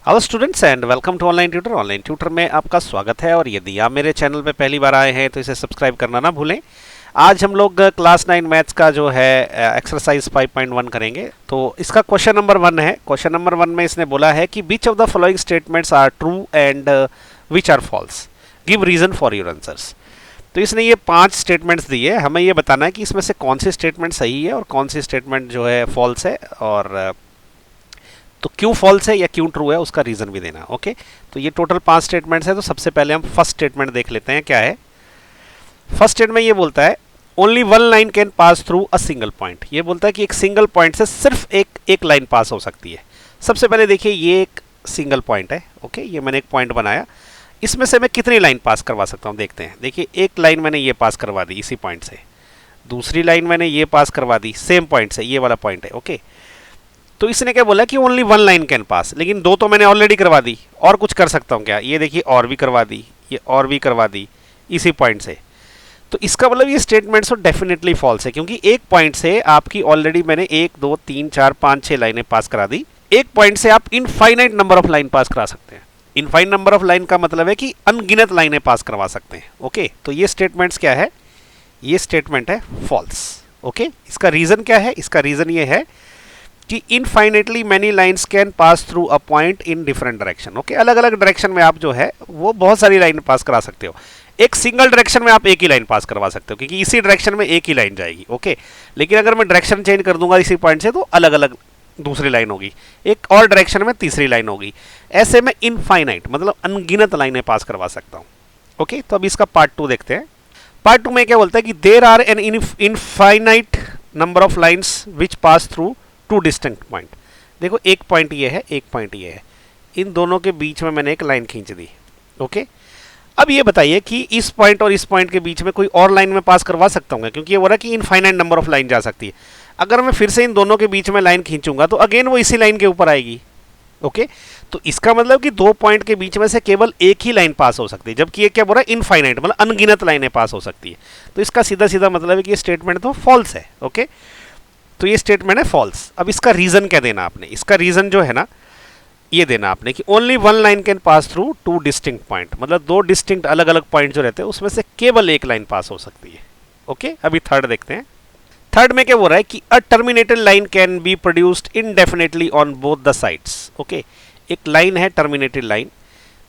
Hello students and welcome to online tutor. Online tutor में आपका स्वागत है और यदि आप मेरे चैनल पे पहली बार आए हैं तो इसे सब्सक्राइब करना ना भूलें। आज हम लोग क्लास 9 मैथ्स का जो है एक्सरसाइज 5.1 करेंगे। तो इसका क्वेश्चन नंबर 1 है। क्वेश्चन नंबर 1 में इसने बोला है कि which of the following statements are true and which are false, give reason for your answers. तो इसने ये 5 स्टेटमेंट्स दिए, हमें ये बताना है कि इसमें से कौन सी स्टेटमेंट सही है और कौन सी स्टेटमेंट जो है फॉल्स है, और तो क्यों फॉल्स है या क्यों ट्रू है उसका रीजन भी देना। ओके, तो ये टोटल 5 स्टेटमेंट्स है। तो सबसे पहले हम फर्स्ट स्टेटमेंट देख लेते हैं क्या है। फर्स्ट स्टेटमेंट ये बोलता है only one line can pass through a single point. ये बोलता है कि एक सिंगल पॉइंट से सिर्फ एक लाइन पास हो सकती है। सबसे पहले देखिए ये एक सिंगल पॉइंट है। ओके, ये मैंने एक पॉइंट बनाया, इसमें से मैं कितनी लाइन पास करवा सकता हूँ देखते हैं। देखिए एक लाइन मैंने ये पास करवा दी इसी पॉइंट से, दूसरी लाइन मैंने ये पास करवा दी सेम पॉइंट से, ये वाला पॉइंट है। ओके, तो इसने क्या बोला कि only one line can pass, लेकिन दो तो मैंने ऑलरेडी करवा दी, और कुछ कर सकता हूँ क्या। ये देखिए और भी करवा दी, ये और भी करवा दी इसी पॉइंट से। तो इसका मतलब ये स्टेटमेंट तो डेफिनेटली फॉल्स है, क्योंकि एक पॉइंट से आपकी ऑलरेडी मैंने 1 2 3 4 5 6 लाइनें पास करा दी। एक पॉइंट से आप इनफाइनाइट नंबर ऑफ लाइन पास करा सकते हैं। इनफाइनाइट नंबर ऑफ लाइन का मतलब है कि अनगिनत लाइनें पास करवा सकते हैं। ओके, तो ये स्टेटमेंट्स क्या है, ये स्टेटमेंट है फॉल्स। ओके, इसका रीजन क्या है, इसका रीजन ये है कि infinitely many lines can pass through a point in different direction. Okay, अलग अलग डायरेक्शन में आप जो है वो बहुत सारी लाइन पास करा सकते हो। एक सिंगल डायरेक्शन में आप एक ही लाइन पास करवा सकते हो, क्योंकि इसी डायरेक्शन में एक ही लाइन जाएगी। ओके, लेकिन अगर मैं डायरेक्शन चेंज कर दूंगा इसी पॉइंट से तो अलग अलग दूसरी लाइन होगी, एक और डायरेक्शन में तीसरी लाइन होगी। ऐसे में इनफाइनाइट मतलब अनगिनत लाइनें पास करवा सकता हूँ। ओके, तो अब इसका पार्ट 2 देखते हैं। पार्ट 2 में क्या बोलता है कि there are an infinite number of lines which pass through two distinct point. देखो एक पॉइंट ये है, एक पॉइंट ये है, इन दोनों के बीच में मैंने एक लाइन खींच दी। ओके, अब ये बताइए कि इस पॉइंट और इस पॉइंट के बीच में कोई और लाइन में पास करवा सकता हूँ, क्योंकि ये बोल रहा है कि इनफाइनाइट नंबर ऑफ लाइन जा सकती है। अगर मैं फिर से इन दोनों के बीच में लाइन खींचूंगा तो अगेन वो इसी लाइन के ऊपर आएगी। ओके, तो इसका मतलब कि दो पॉइंट के बीच में से केवल एक ही लाइन पास हो सकती है, जबकि ये क्या बोल रहा है इनफाइनाइट मतलब अनगिनत लाइनें पास हो सकती है। तो इसका सीधा सीधा मतलब है कि ये स्टेटमेंट तो फॉल्स है। ओके, तो ये स्टेटमेंट है फॉल्स। अब इसका रीजन क्या देना आपने, इसका रीजन जो है ना ये देना आपने कि only one line can pass through two distinct point, मतलब दो डिस्टिंक्ट अलग अलग पॉइंट जो रहते हैं उसमें से केवल एक लाइन पास हो सकती है। ओके, अभी थर्ड देखते हैं। थर्ड में क्या बोल रहा है कि a terminated line can be produced indefinitely on both the sides. Okay, एक लाइन है टर्मिनेटेड लाइन,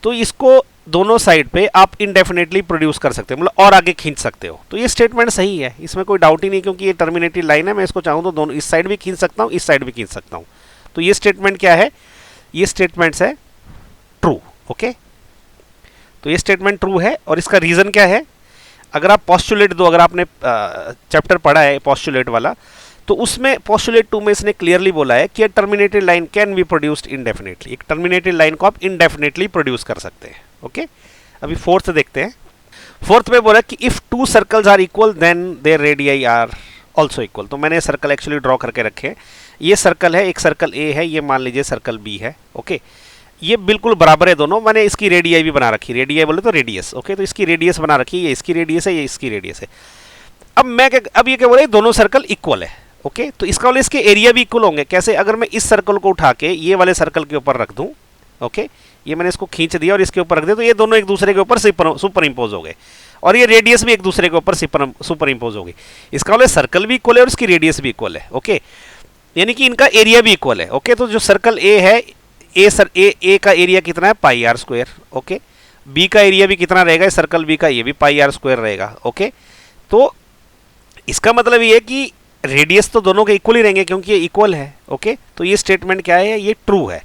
तो इसको दोनों साइड पे आप इनडेफिनेटली प्रोड्यूस कर सकते हो, मतलब और आगे खींच सकते हो। तो ये स्टेटमेंट सही है, इसमें कोई डाउट ही नहीं, क्योंकि ये टर्मिनेटेड लाइन है, मैं इसको चाहूँ तो दोनों इस साइड भी खींच सकता हूँ, इस साइड भी खींच सकता हूँ। तो ये स्टेटमेंट क्या है, ये स्टेटमेंट्स है ट्रू। ओके, तो ये स्टेटमेंट ट्रू है। और इसका रीजन क्या है, अगर आप पॉस्टुलेट दो, अगर आपने चैप्टर पढ़ा है पॉस्टुलेट वाला, तो उसमें पॉस्टुलेट 2 में इसने क्लियरली बोला है कि terminated line can be produced indefinitely. एक टर्मिनेटेड लाइन को आप इनडेफिनेटली प्रोड्यूस कर सकते हैं। ओके, अभी फोर्थ देखते हैं। फोर्थ में बोला कि if two circles are equal then their radii are also equal. तो मैंने सर्कल एक्चुअली ड्रॉ करके रखे हैं। ये सर्कल है, एक सर्कल ए है, ये मान लीजिए सर्कल बी है। ओके, ये बिल्कुल बराबर है दोनों। मैंने इसकी रेडियाई भी बना रखी, रेडियाई बोले तो रेडियस। ओके, तो इसकी रेडियस बना रखी है, ये इसकी रेडियस है, ये इसकी रेडियस है। अब ये क्या बोले, दोनों सर्कल इक्वल है। ओके, तो इसका वाले इसके एरिया भी इक्वल होंगे। कैसे, अगर मैं इस सर्कल को उठा के ये वाले सर्कल के ऊपर रख दूं, ओके, ये मैंने इसको खींच दिया और इसके ऊपर रख दिया, तो ये दोनों एक दूसरे के ऊपर सुपर इंपोज हो गए, और ये रेडियस भी एक दूसरे के ऊपर सुपर इंपोज हो गई। इसका वाले सर्कल भी इक्वल है और इसकी रेडियस भी इक्वल है। ओके, यानी कि इनका एरिया भी इक्वल है। ओके, तो जो सर्कल ए है, ए का एरिया कितना है, पाई आर स्क्वायर। ओके, बी का एरिया भी कितना रहेगा, सर्कल बी का, ये भी पाई आर स्क्वायर रहेगा। ओके, तो इसका मतलब ये है कि रेडियस तो दोनों के इक्वल ही रहेंगे, क्योंकि ये इक्वल है। ओके, तो ये स्टेटमेंट क्या है, ये ट्रू है।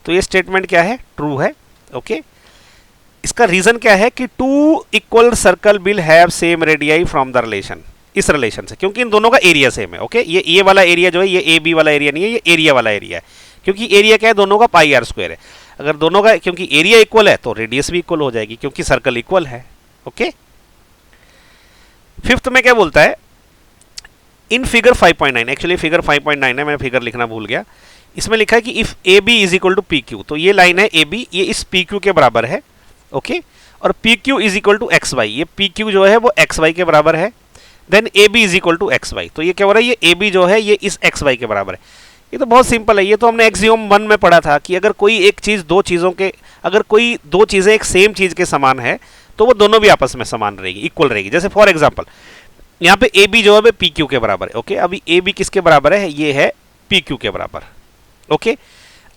तो ये स्टेटमेंट क्या है, ट्रू है। ओके, इसका रीजन क्या है कि two equal circle will have same radii from the relation, इस रिलेशन से, क्योंकि इन दोनों का एरिया सेम है। ओके, ये वाला एरिया जो है ये ए बी वाला एरिया नहीं है, ये एरिया वाला एरिया है, क्योंकि एरिया क्या है, दोनों का पाई आर स्क्वायर है। अगर दोनों का, क्योंकि एरिया इक्वल है तो रेडियस भी इक्वल हो जाएगी, क्योंकि सर्कल इक्वल है। ओके, फिफ्थ में क्या बोलता है, इन फिगर 5.9, एक्चुअली फिगर 5.9 है, मैं फिगर लिखना भूल गया। इसमें लिखा है कि if A B is equal to P Q, तो ये लाइन है ए बी, ये इस पी क्यू के बराबर है। ओके, और P Q is equal to X Y, ये पी क्यू जो है वो एक्स वाई के बराबर है। Then A B is equal to X Y, तो ये क्या हो रहा है, ये ए बी जो है ये इस एक्स वाई के बराबर है। ये तो बहुत सिंपल है, ये तो हमने एक्सियोम 1 में पढ़ा था कि अगर कोई एक चीज़ दो चीज़ों के, अगर कोई दो चीज़ें एक सेम चीज़ के समान है तो वो दोनों भी आपस में समान रहेगी, इक्वल रहेगी। जैसे फॉर एग्जांपल यहाँ पे ए बी जो है पी क्यू के बराबर है। ओके, अभी ए बी किसके बराबर है, ये है पी क्यू के बराबर। ओके,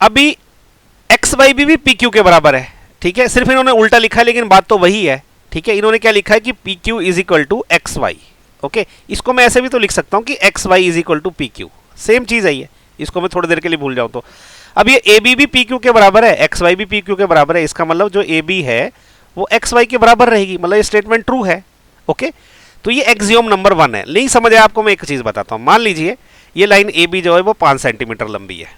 अभी एक्स वाई भी पी क्यू के बराबर है। ठीक है, सिर्फ इन्होंने उल्टा लिखा है लेकिन बात तो वही है। ठीक है, इन्होंने क्या लिखा है कि P Q is equal to X Y. Okay, इसको मैं ऐसे भी तो लिख सकता हूं कि X Y is equal to P Q, same चीज है ये, इसको मैं थोड़ी देर के लिए भूल जाऊं तो। अब ये ए बी भी पी क्यू के बराबर है, एक्स वाई भी पी क्यू के बराबर है, इसका मतलब जो ए बी है वो एक्स वाई के बराबर रहेगी, मतलब ये स्टेटमेंट ट्रू है। ओके, तो ये एक्सियोम नंबर 1 है। नहीं समझ आया आपको, मैं एक चीज बताता हूं। मान लीजिए ये लाइन ए बी जो है वो 5 सेंटीमीटर लंबी है।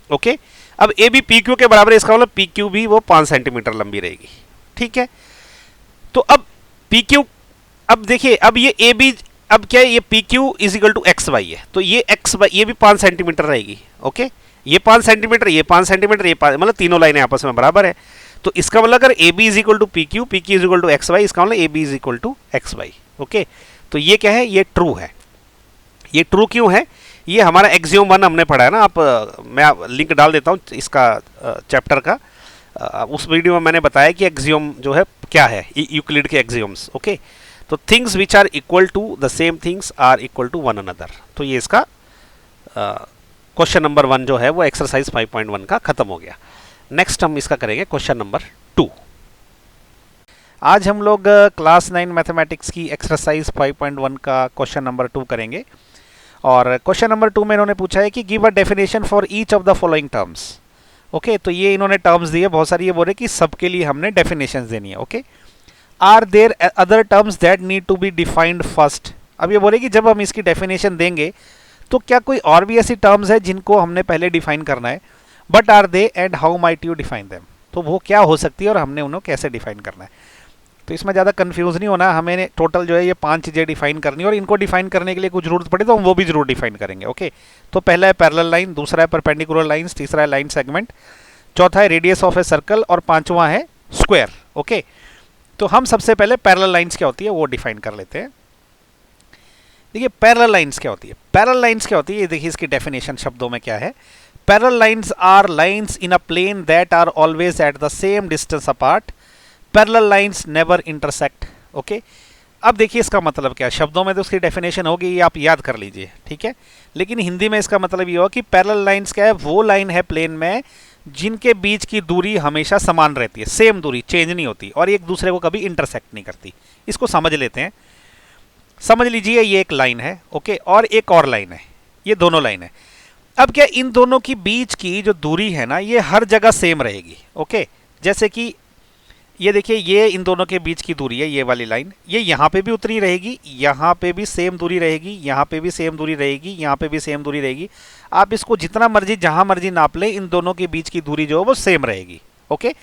ओके, अब ए बी पी क्यू के बराबर है, इसका मतलब पी क्यू भी वो 5 सेंटीमीटर लंबी रहेगी। ठीक है, तो अब पी क्यू, अब देखिए अब ये ए बी, अब क्या है, ये P Q is equal to X Y है, तो ये एक्स वाई ये भी 5 सेंटीमीटर रहेगी। ओके, ये 5 सेंटीमीटर, ये 5 सेंटीमीटर, ये 5, मतलब तीनों लाइनें आपस में बराबर है। तो इसका मतलब अगर A B is equal to P Q is equal to X Y, इसका मतलब A B is equal to X Y. Okay, तो ये क्या है, ये ट्रू है। ये ट्रू क्यों है, ये हमारा एक्सियोम 1 हमने पढ़ा है ना। मैं लिंक डाल देता हूँ इसका चैप्टर का। उस वीडियो में मैंने बताया कि एक्सियोम जो है क्या है, यूक्लिड के एक्सियोम्स। ओके, तो things which are equal to the same things are equal to one another. तो ये इसका क्वेश्चन नंबर 1 जो है वो एक्सरसाइज 5.1 का खत्म हो गया। नेक्स्ट हम इसका करेंगे क्वेश्चन नंबर 2। आज हम लोग क्लास 9 मैथमेटिक्स की एक्सरसाइज 5.1 का क्वेश्चन नंबर 2 करेंगे। और क्वेश्चन नंबर 2 में इन्होंने पूछा है कि give a definition for each of the following terms. Okay, तो ये इन्होंने टर्म्स दिए बहुत सारी, ये बोल रहे कि सबके लिए हमने डेफिनेशन देनी है। Okay, are there other terms that need to be defined first. अब ये बोले कि जब हम इसकी डेफिनेशन देंगे तो क्या कोई और भी ऐसी टर्म्स है जिनको हमने पहले डिफाइन करना है, but are they and how might you define them. तो वो क्या हो सकती है और हमने उन्हें कैसे डिफाइन करना है। तो इसमें ज़्यादा कंफ्यूज नहीं होना, हमें टोटल जो है ये 5 चीज़ें डिफाइन करनी है, और इनको डिफाइन करने के लिए कुछ जरूरत पड़े तो हम वो भी जरूर डिफाइन करेंगे। ओके, तो पहला है पैरेलल लाइन, दूसरा है परपेंडिकुलर लाइंस, तीसरा है लाइन सेगमेंट, चौथा है रेडियस ऑफ ए सर्कल, और पांचवा है स्क्वायर। ओके, तो हम सबसे पहले पैरेलल लाइंस क्या होती है वो डिफाइन कर लेते हैं। देखिए पैरेलल लाइंस क्या होती है, पैरेलल लाइंस क्या होती है, देखिए इसकी डेफिनेशन शब्दों में क्या है। Parallel lines are lines in a plane that are always at the same distance apart. Parallel lines never intersect. Okay, अब देखिए इसका मतलब क्या है, शब्दों में तो उसकी डेफिनेशन होगी, ये आप याद कर लीजिए। ठीक है, लेकिन हिंदी में इसका मतलब ये होगा कि पैरेलल लाइंस क्या है, वो लाइन है प्लेन में जिनके बीच की दूरी हमेशा समान रहती है, सेम दूरी, चेंज नहीं होती, और एक दूसरे को कभी इंटरसेक्ट नहीं करती। इसको समझ लेते हैं। समझ लीजिए ये एक लाइन है। ओके, और एक और लाइन है, ये दोनों लाइन है। अब क्या इन दोनों की बीच की जो दूरी है ना, ये हर जगह सेम रहेगी। ओके, जैसे कि ये देखिए, ये इन दोनों के बीच की दूरी है, ये वाली लाइन, ये यहाँ पे भी उतनी रहेगी, यहाँ पे भी सेम दूरी रहेगी, यहाँ पे भी सेम दूरी रहेगी, यहाँ पे भी सेम दूरी रहेगी। आप इसको जितना मर्जी जहाँ मर्जी नाप ले, इन दोनों के बीच की दूरी जो है वो सेम रहेगी। ओके,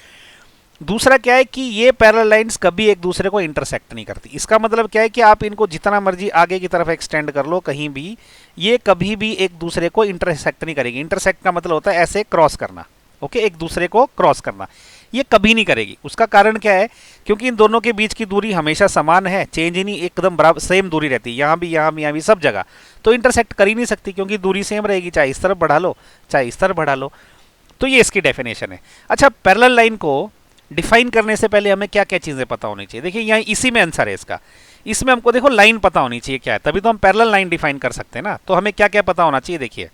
दूसरा क्या है कि ये पैरेलल लाइंस कभी एक दूसरे को इंटरसेक्ट नहीं करती। इसका मतलब क्या है कि आप इनको जितना मर्जी आगे की तरफ एक्सटेंड कर लो कहीं भी, ये कभी भी एक दूसरे को इंटरसेक्ट नहीं करेगी। इंटरसेक्ट का मतलब होता है ऐसे क्रॉस करना। ओके, एक दूसरे को क्रॉस करना, ये कभी नहीं करेगी। उसका कारण क्या है, क्योंकि इन दोनों के बीच की दूरी हमेशा समान है, चेंज ही नहीं, एकदम बराबर सेम दूरी रहती है, यहाँ भी यहाँ भी यहाँ भी सब जगह, तो इंटरसेक्ट कर ही नहीं सकती क्योंकि दूरी सेम रहेगी, चाहे इस तरफ बढ़ा लो चाहे इस तरफ बढ़ा लो। तो ये इसकी डेफिनेशन है। अच्छा, पैरेलल लाइन को डिफाइन करने से पहले हमें क्या क्या चीज़ें पता होनी चाहिए। देखिए यहाँ इसी में आंसर है इसका, इसमें हमको देखो लाइन पता होनी चाहिए क्या है, तभी तो हम पैरेलल लाइन डिफाइन कर सकते हैं ना। तो हमें क्या क्या पता होना चाहिए, देखिए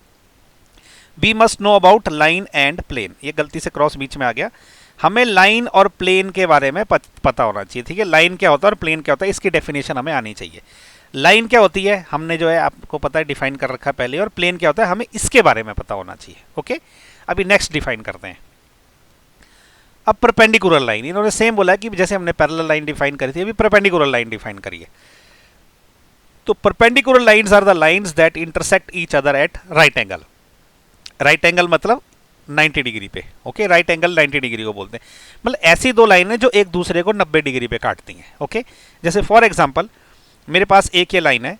we must know about line and plane. ये गलती से क्रॉस बीच में आ गया। हमें लाइन और प्लेन के बारे में पता होना चाहिए। ठीक है, लाइन क्या होता है और प्लेन क्या होता है, इसकी डेफिनेशन हमें आनी चाहिए। लाइन क्या होती है हमने जो है आपको पता है डिफाइन कर रखा है पहले, और प्लेन क्या होता है हमें इसके बारे में पता होना चाहिए। ओके, अभी नेक्स्ट डिफाइन करते हैं। अब परपेंडिकुलर लाइन, इन्होंने सेम बोला कि जैसे हमने पैरेलल लाइन डिफाइन करी थी, अभी परपेंडिकुलर लाइन डिफाइन करिए। तो perpendicular lines are the lines that intersect each other at right angle. Right angle मतलब 90 डिग्री पे। ओके, राइट एंगल 90 डिग्री को बोलते हैं, मतलब ऐसी दो लाइनें जो एक दूसरे को 90 डिग्री पे काटती हैं। ओके, जैसे फॉर एग्जांपल मेरे पास एक ये लाइन है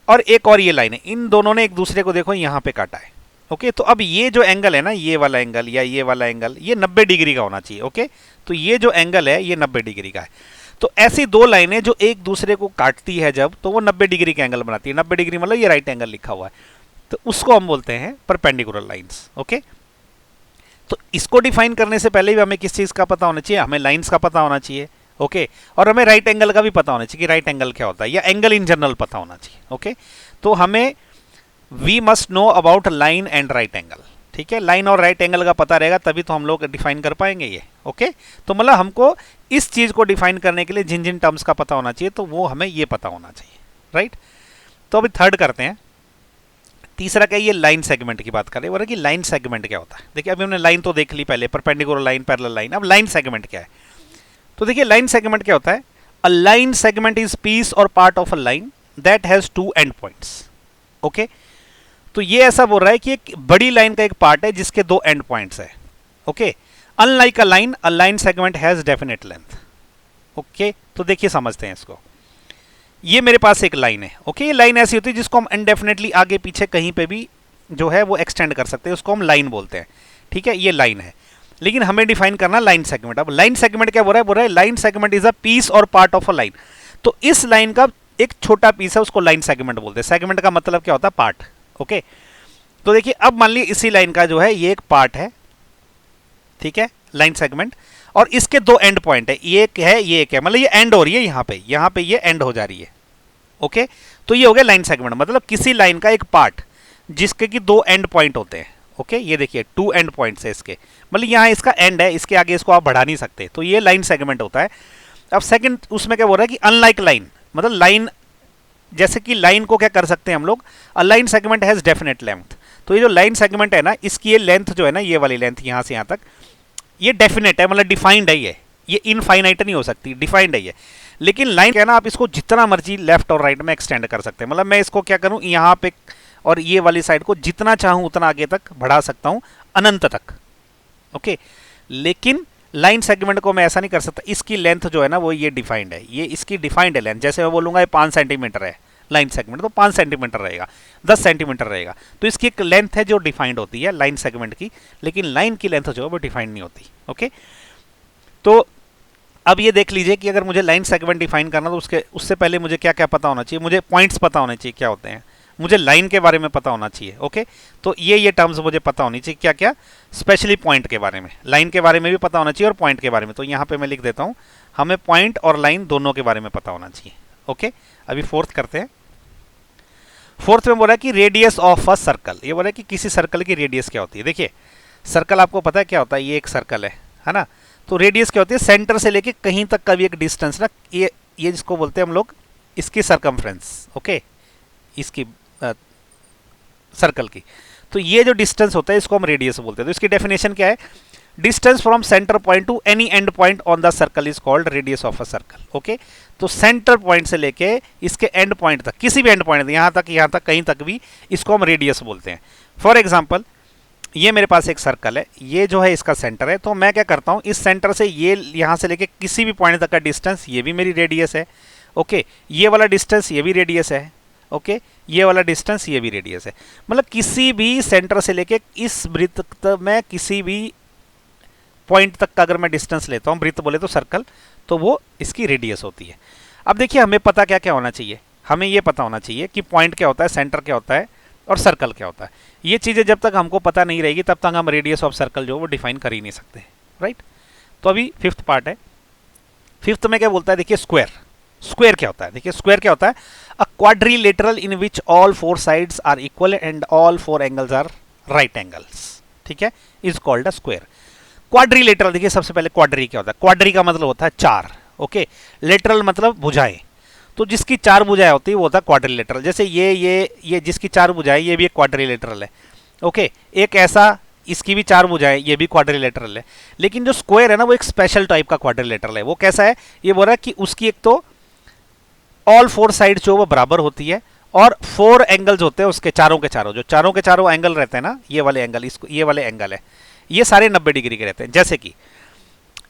और एक और ये लाइन है, इन दोनों ने एक दूसरे को देखो यहाँ पे काटा है। ओके, तो अब ये जो एंगल है ना, ये वाला एंगल या ये वाला एंगल, ये 90 डिग्री का होना चाहिए। ओके, तो ये जो एंगल है ये 90 डिग्री का है। तो ऐसी दो लाइनें जो एक दूसरे को काटती है जब, तो वो 90 डिग्री का एंगल बनाती है। 90 डिग्री मतलब ये राइट एंगल लिखा हुआ है। तो उसको हम बोलते हैं परपेंडिकुलर लाइंस। ओके, तो इसको डिफाइन करने से पहले भी हमें किस चीज़ का पता होना चाहिए, हमें लाइंस का पता होना चाहिए। ओके, और हमें राइट एंगल का भी पता होना चाहिए कि राइट एंगल क्या होता है, या एंगल इन जनरल पता होना चाहिए। ओके, तो हमें we must know about line and right angle. ठीक है, लाइन और राइट एंगल का पता रहेगा तभी तो हम लोग डिफाइन कर पाएंगे ये। ओके, तो मतलब हमको इस चीज़ को डिफाइन करने के लिए जिन जिन टर्म्स का पता होना चाहिए तो वो हमें ये पता होना चाहिए। राइट, तो अभी थर्ड करते हैं। तीसरा क्या, ये लाइन सेगमेंट की बात कर रहे हैं कि लाइन सेगमेंट क्या होता है। देखिए अभी हमने लाइन तो देख ली पहले, परपेंडिकुलर लाइन, पैरेलल लाइन, अब लाइन सेगमेंट क्या है। तो देखिए लाइन सेगमेंट क्या होता है, a line segment is piece और part of a line that has two end points. Okay, तो ये ऐसा बोल रहा है कि एक बड़ी लाइन का एक पार्ट है जिसके दो एंड पॉइंट्स है। Okay, unlike a line segment has definite length. Okay, तो देखिए समझते हैं इसको। ये मेरे पास एक लाइन है। ओके, ये लाइन ऐसी होती है जिसको हम इनडेफिनेटली आगे पीछे कहीं पे भी जो है वो एक्सटेंड कर सकते हैं, उसको हम लाइन बोलते हैं। ठीक है, ये लाइन है, लेकिन हमें डिफाइन करना लाइन सेगमेंट। अब लाइन सेगमेंट क्या बोल रहा है line segment is a piece और पार्ट ऑफ अ लाइन। तो इस लाइन का एक छोटा पीस है, उसको लाइन सेगमेंट बोलते हैं। सेगमेंट का मतलब क्या होता है, पार्ट। ओके, तो देखिए अब मान लीजिए इसी लाइन का जो है ये एक पार्ट है, ठीक है, लाइन सेगमेंट, और इसके दो एंड पॉइंट है, ये एक है ये एक है, मतलब ये एंड हो रही है यहाँ पे ये एंड हो जा रही है। ओके, तो ये हो गया लाइन सेगमेंट, मतलब किसी लाइन का एक पार्ट जिसके की दो एंड पॉइंट होते हैं। ओके, ये देखिए टू एंड पॉइंट्स है इसके, मतलब यहाँ इसका एंड है, इसके आगे इसको आप बढ़ा नहीं सकते, तो ये लाइन सेगमेंट होता है। अब सेकंड उसमें क्या बोल रहा है कि अनलाइक लाइन, मतलब लाइन जैसे कि लाइन को क्या कर सकते हैं हम लोग, अ line segment has definite length. तो ये जो लाइन सेगमेंट है ना, इसकी ये लेंथ जो है ना, ये वाली लेंथ यहाँ से यहाँ तक, ये डेफिनेट है, मतलब डिफाइंड है, ये इनफाइनाइट नहीं हो सकती, डिफाइंड है ये। लेकिन लाइन क्या है ना, आप इसको जितना मर्जी लेफ्ट और राइट में एक्सटेंड कर सकते हैं, मतलब मैं इसको क्या करूँ यहाँ पे और ये वाली साइड को जितना चाहूँ उतना आगे तक बढ़ा सकता हूँ, अनंत तक। ओके, लेकिन लाइन सेगमेंट को मैं ऐसा नहीं कर सकता, इसकी लेंथ जो है ना वो ये डिफाइंड है, ये इसकी डिफाइंड है लेंथ। जैसे मैं बोलूँगा ये 5 सेंटीमीटर है लाइन सेगमेंट, तो 5 सेंटीमीटर रहेगा, 10 सेंटीमीटर रहेगा, तो इसकी एक लेंथ है जो डिफाइंड होती है लाइन सेगमेंट की, लेकिन लाइन की लेंथ जो है वो डिफाइंड नहीं होती। ओके, तो अब ये देख लीजिए कि अगर मुझे लाइन सेगमेंट डिफाइन करना तो उससे पहले मुझे क्या क्या पता होना चाहिए, मुझे पॉइंट्स पता होने चाहिए क्या होते हैं, मुझे लाइन के बारे में पता होना चाहिए। ओके, तो ये टर्म्स मुझे पता होनी चाहिए, क्या क्या, स्पेशली पॉइंट के बारे में, लाइन के बारे में भी पता होना चाहिए और पॉइंट के बारे में। तो यहाँ पे मैं लिख देता हूँ, हमें पॉइंट और लाइन दोनों के बारे में पता होना चाहिए। ओके, अभी फोर्थ करते हैं। फोर्थ में बोला कि रेडियस ऑफ अ सर्कल, ये बोला कि किसी सर्कल की रेडियस क्या होती है। देखिए सर्कल आपको पता है क्या होता है, ये एक सर्कल है ना, तो रेडियस क्या होती है, सेंटर से लेके कहीं तक का भी एक डिस्टेंस ना, ये जिसको बोलते हैं हम लोग इसकी सरकमफ्रेंस। ओके, इसकी सर्कल की, तो ये जो डिस्टेंस होता है इसको हम रेडियस बोलते हैं। तो इसकी डेफिनेशन क्या है, distance from centre point two any and point on the circle is called radius of a circle. Okay, तो सेंटर पॉइंट से लेके इसके एंड पॉइंट तक, किसी भी एंड पॉइंट यहाँ तक कहीं तक भी, इसको हम रेडियस बोलते हैं। फॉर एग्जाम्पल ये मेरे पास एक सर्कल है, ये जो है इसका सेंटर है, तो मैं क्या करता हूँ, इस सेंटर से ये यहाँ से लेके किसी भी पॉइंट तक का डिस्टेंस, ये भी मेरी रेडियस है। ओके, ये वाला डिस्टेंस ये भी रेडियस है। ओके, ये वाला डिस्टेंस ये भी रेडियस है, मतलब किसी भी सेंटर से लेके इस वृत्त तक मैं किसी भी पॉइंट तक का अगर मैं डिस्टेंस लेता हूँ, वृत्त बोले तो सर्कल, तो वो इसकी रेडियस होती है। अब देखिए हमें पता क्या क्या होना चाहिए, हमें ये पता होना चाहिए कि पॉइंट क्या होता है, सेंटर क्या होता है और सर्कल क्या होता है। ये चीज़ें जब तक हमको पता नहीं रहेगी तब तक हम रेडियस ऑफ सर्कल जो वो डिफाइन कर ही नहीं सकते। राइट, तो अभी फिफ्थ पार्ट है। फिफ्थ में क्या बोलता है, देखिए स्क्वायर। स्क्वायर क्या होता है, देखिए स्क्वायर क्या होता है, a quadrilateral in which all 4 sides are equal and all 4 angles are right angles. ठीक है, is called a square. Quadrilateral, देखिए सबसे पहले क्वाड्री क्या होता है, क्वाड्री का मतलब होता है 4। ओके, लेटरल मतलब भुजाएं, तो जिसकी 4 भुजाएं होती है वो होता है क्वाड्रिलेटरल। जैसे ये जिसकी 4 भुजाएं, ये भी एक क्वाड्रिलेटरल है। ओके, एक ऐसा इसकी भी 4 भुजाएं, ये भी क्वाड्रिलेटरल है। लेकिन जो स्क्वायर है ना वो एक स्पेशल टाइप का क्वाड्रिलेटरल है। वो कैसा है, ये बोल रहा है कि उसकी एक तो ऑल 4 साइड जो वो बराबर होती है और 4 एंगल्स होते हैं उसके, चारों के चारों एंगल रहते हैं ना, ये वाले एंगल, इसको ये वाले एंगल है, ये सारे 90 डिग्री के रहते हैं। जैसे कि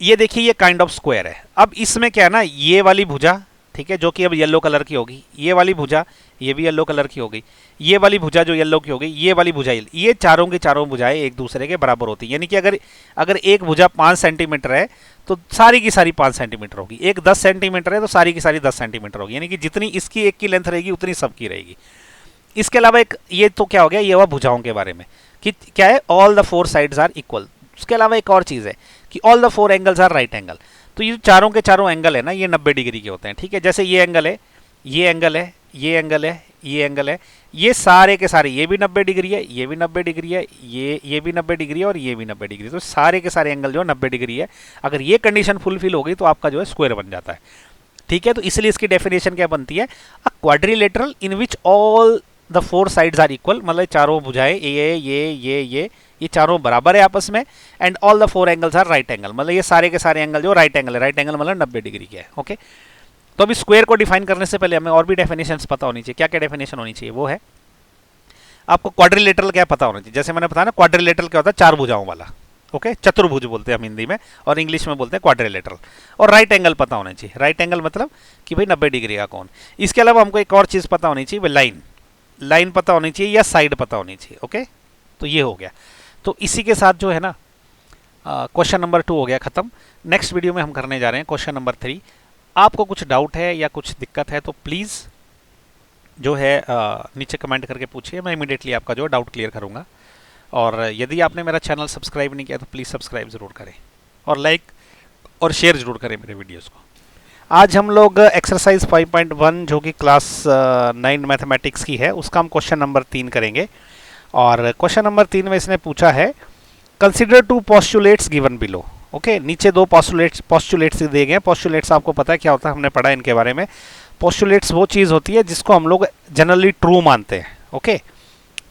ये देखिए ये काइंड ऑफ स्क्वायर है। अब इसमें क्या है ना, ये वाली भुजा, ठीक है, जो कि अब येलो कलर की होगी, ये वाली भुजा ये भी येलो कलर की होगी, ये वाली भुजा जो येलो की होगी, ये वाली भुजा, ये चारों की चारों भुजाएं एक दूसरे के बराबर होती है। यानी कि अगर एक भुजा 5 सेंटीमीटर है तो सारी की सारी 5 सेंटीमीटर होगी, एक 10 सेंटीमीटर है तो सारी की सारी 10 सेंटीमीटर होगी, यानी कि जितनी इसकी एक की लेंथ रहेगी उतनी सबकी रहेगी। इसके अलावा एक ये तो क्या हो गया, ये हुआ भुजाओं के बारे में कि क्या है, all the four sides are equal. उसके अलावा एक और चीज़ है कि all the four angles are right angle. तो ये चारों के चारों एंगल है ना, ये 90 डिग्री के होते हैं, ठीक है। जैसे ये एंगल है, ये एंगल है, ये एंगल है, ये एंगल है, ये सारे के सारे, ये भी 90 डिग्री है, ये भी 90 डिग्री है, ये भी 90 डिग्री है और ये भी 90 डिग्री। तो सारे के सारे एंगल जो 90 डिग्री है। अगर ये कंडीशन फुलफिल हो गई तो आपका जो है स्क्वायर बन जाता है, ठीक है। तो इसलिए इसकी डेफिनेशन क्या बनती है, a quadrilateral in which all the four sides are equal, मतलब चारों भुजाएं ये चारों बराबर है आपस में, and all the four angles are right angle, मतलब ये सारे के सारे एंगल जो राइट एंगल है, राइट एंगल मतलब 90 डिग्री के है, ओके। तो अभी स्क्वायर को डिफाइन करने से पहले हमें और भी डेफिनेशंस पता होनी चाहिए। क्या क्या डेफिनेशन होनी चाहिए, वो है आपको क्वाड्रिलेटरल क्या पता होना चाहिए। जैसे मैंने बताया ना, क्वाड्रिलेटरल क्या होता है, चार भुजाओं वाला, ओके, चतुर्भुज बोलते हैं हम हिंदी में, और इंग्लिश में बोलते हैं क्वाड्रिलेटरल। और राइट एंगल पता होना चाहिए, राइट एंगल मतलब कि भाई 90 डिग्री का कौन। इसके अलावा हमको एक और चीज़ पता होनी चाहिए, लाइन, लाइन पता होनी चाहिए या साइड पता होनी चाहिए, ओके। तो ये हो गया। तो इसी के साथ जो है ना क्वेश्चन नंबर 2 हो गया खत्म। नेक्स्ट वीडियो में हम करने जा रहे हैं क्वेश्चन नंबर 3। आपको कुछ डाउट है या कुछ दिक्कत है तो प्लीज़ जो है नीचे कमेंट करके पूछिए, मैं इमीडिएटली आपका जो डाउट क्लियर करूँगा। और यदि आपने मेरा चैनल सब्सक्राइब नहीं किया तो प्लीज़ सब्सक्राइब ज़रूर करें और लाइक और शेयर ज़रूर करें मेरे वीडियोज़ को। आज हम लोग एक्सरसाइज 5.1 जो कि क्लास 9 मैथमेटिक्स की है, उसका हम क्वेश्चन नंबर 3 करेंगे। और क्वेश्चन नंबर 3 में इसने पूछा है, consider two postulates given below, okay. नीचे दो पोस्टुलेट्स दिए गए हैं। पोस्टुलेट्स आपको पता है क्या होता है, हमने पढ़ा इनके बारे में। पोस्टुलेट्स वो चीज़ होती है जिसको हम लोग जनरली ट्रू मानते हैं, ओके।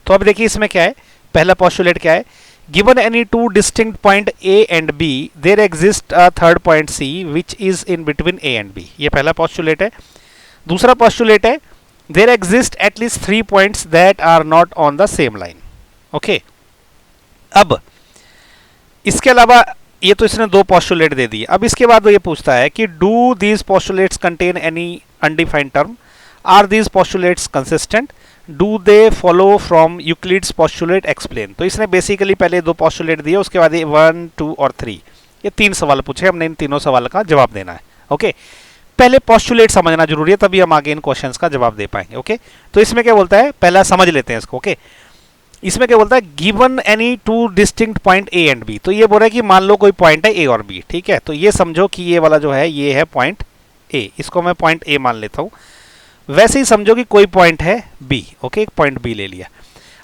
तो अब देखिए इसमें क्या है, पहला पोस्टुलेट क्या है, given any two distinct point A and B there exist a third point C which is in between A and B. ये पहला पोस्टुलेट है। दूसरा पोस्टुलेट है, there exist at least 3 points that are not on the same line, okay. अब इसके अलावा ये तो इसने दो पोस्टुलेट दे दिए। अब इसके बाद वो ये पूछता है कि do these postulates contain any undefined term, are these postulates consistent, do they follow from Euclid's postulate explain. तो इसने बेसिकली पहले दो पोस्टुलेट दिए, उसके बाद ये 1, 2 और 3 ये 3 सवाल पूछे, हमने इन तीनों सवाल का जवाब देना है, ओके। पहले पोस्टुलेट समझना जरूरी है, तभी हम आगे इन क्वेश्चंस का जवाब दे पाएंगे, ओके। तो इसमें क्या बोलता है, पहला समझ लेते हैं इसको, ओके। इसमें क्या बोलता है, given any two distinct point A and B. तो ये बोल रहा है कि मान लो कोई पॉइंट है ए और बी, ठीक है। तो ये समझो कि ये वाला जो है ये है पॉइंट ए, इसको मैं पॉइंट ए मान लेता हूं। वैसे ही समझो कि कोई पॉइंट है बी, ओके, एक पॉइंट बी ले लिया।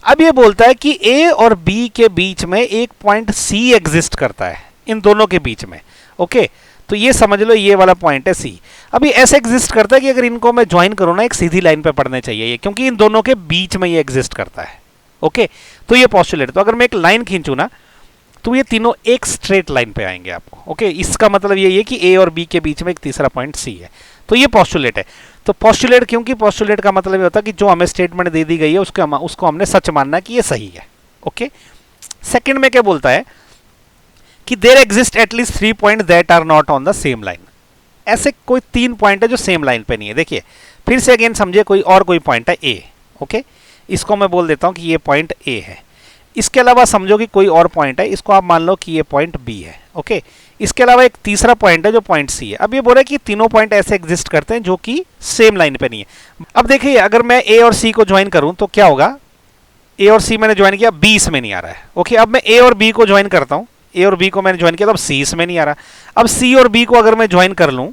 अब ये बोलता है कि ए और बी के बीच में एक पॉइंट सी एग्जिस्ट करता है, इन दोनों के बीच में, ओके। तो ये समझ लो ये वाला पॉइंट है सी। अभी ऐसे एग्जिस्ट करता है कि अगर इनको मैं ज्वाइन करूँ ना, एक सीधी लाइन पे पढ़ने चाहिए ये, क्योंकि इन दोनों के बीच में ये एग्जिस्ट करता है, ओके। तो ये पोस्टुलेट, तो अगर मैं एक लाइन खींचूं ना तो ये तीनों एक स्ट्रेट लाइन पे आएंगे आपको, ओके। इसका मतलब ये है कि ए और बी के बीच में एक तीसरा पॉइंट सी है। तो ये पोस्टुलेट है। तो पोस्टुलेट, क्योंकि पोस्टुलेट का मतलब ये होता है कि जो हमें स्टेटमेंट दे दी गई है उसको हमने सच मानना कि ये सही है, ओके। सेकंड में क्या बोलता है कि there exist at least 3 point that are not on the same line. ऐसे कोई 3 पॉइंट है जो सेम लाइन पे नहीं है। देखिए फिर से अगेन समझिए, कोई पॉइंट है ए, ओके। इसको मैं बोल देता हूं कि ये पॉइंट ए है। इसके अलावा समझो कि कोई और पॉइंट है, इसको आप मान लो कि ये पॉइंट बी है, ओके। इसके अलावा एक तीसरा पॉइंट है जो पॉइंट सी है। अब ये बोल रहा है कि तीनों पॉइंट ऐसे एग्जिस्ट करते हैं जो कि सेम लाइन पे नहीं है। अब देखिए अगर मैं ए और सी को ज्वाइन करूं तो क्या होगा, ए और सी मैंने ज्वाइन किया, बी इसमें नहीं आ रहा है, ओके। अब मैं ए और बी को ज्वाइन करता हूं, ए और बी को मैंने ज्वाइन किया तो अब सी इसमें नहीं आ रहा। अब सी और बी को अगर मैं ज्वाइन कर लूं